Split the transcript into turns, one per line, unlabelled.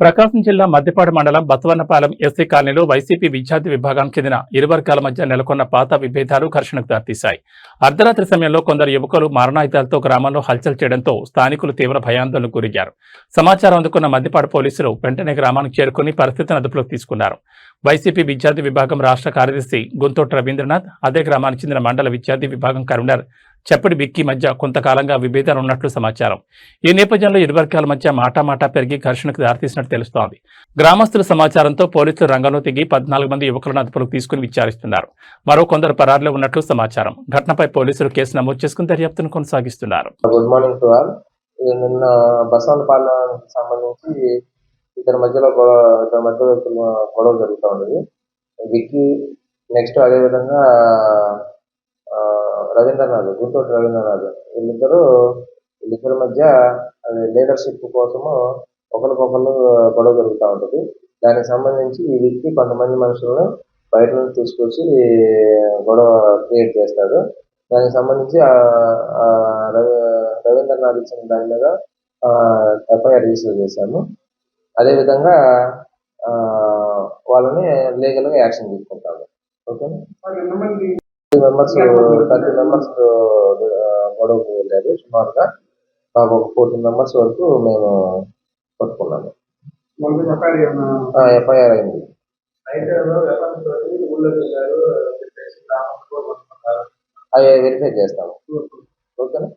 ప్రకాశం జిల్లా మద్దిపాడు మండలం బసవన్నపాలెం ఎస్సీ కాలనీలో వైసీపీ విద్యార్థి విభాగానికి చెందిన ఇరు వర్గాల మధ్య నెలకొన్న పాత విభేదాలు ఘర్షణకు దారితీశాయి. అర్ధరాత్రి సమయంలో కొందరు యువకులు మారణాయుధాలతో గ్రామంలో హల్చల్ చేయడంతో స్థానికులు తీవ్ర భయాందోళనకు గురయ్యారు. సమాచారం అందుకున్న మద్దిపాడు పోలీసులు వెంటనే గ్రామానికి చేరుకుని పరిస్థితిని అదుపులోకి తీసుకున్నారు. వైసీపీ విద్యార్థి విభాగం రాష్ట్ర కార్యదర్శి గుంతోట రవీంద్రనాథ్, అదే గ్రామానికి చెందిన మండల విద్యార్థి విభాగం కన్వీనర్ చప్పడి బిక్కి మధ్య కొంతకాలంగా విభేదాలు ఉన్నట్లు సమాచారం. ఈ నేపథ్యంలో ఇరు వర్గాల మధ్య మాటామాటా పెరిగి ఘర్షణకు దారితీసినట్టు తెలుస్తోంది. గ్రామస్తుల సమాచారంతో పోలీసులు రంగంలో దిగి 14 మంది యువకులను అదుపులోకి తీసుకుని విచారిస్తున్నారు. మరో కొందరు పరారులో ఉన్నట్లు సమాచారం. ఘటనపై పోలీసులు కేసు నమోదు చేసుకుని దర్యాప్తును కొనసాగిస్తున్నారు.
Good morning to all. నిన్న బసవన్నపాలెంకి సంబంధించి ఇద్దరి మధ్యలో గొడవ జరుగుతూ ఉన్నది. విక్కీ నెక్స్ట్ అదేవిధంగా రవీంద్రనాథ్, గుంటూరు రవీంద్రనాథ్, వీళ్ళిద్దరి మధ్య లీడర్షిప్ కోసము ఒకరికొకరు గొడవ జరుగుతూ ఉంటుంది. దానికి సంబంధించి ఈ వ్యక్తి కొంతమంది మనుషులను బయట నుంచి తీసుకొచ్చి గొడవ క్రియేట్ చేస్తాడు. దానికి సంబంధించి రవీంద్రనాథ్ ఇచ్చిన దాని మీద ఎఫ్ఐఆర్ రిజిస్టర్ చేశాము. అదేవిధంగా వాళ్ళని లీగల్గా యాక్షన్ తీసుకుంటాము. ఓకే, 30 మెంబర్స్ గొడవకు వెళ్ళారు. సుమారుగా మాకు ఒక 14 మెంబర్స్ వరకు మేము పట్టుకున్నాము. ఎఫ్ఐఆర్ అయింది. అవి వెరిఫై చేస్తాము. ఓకేనా.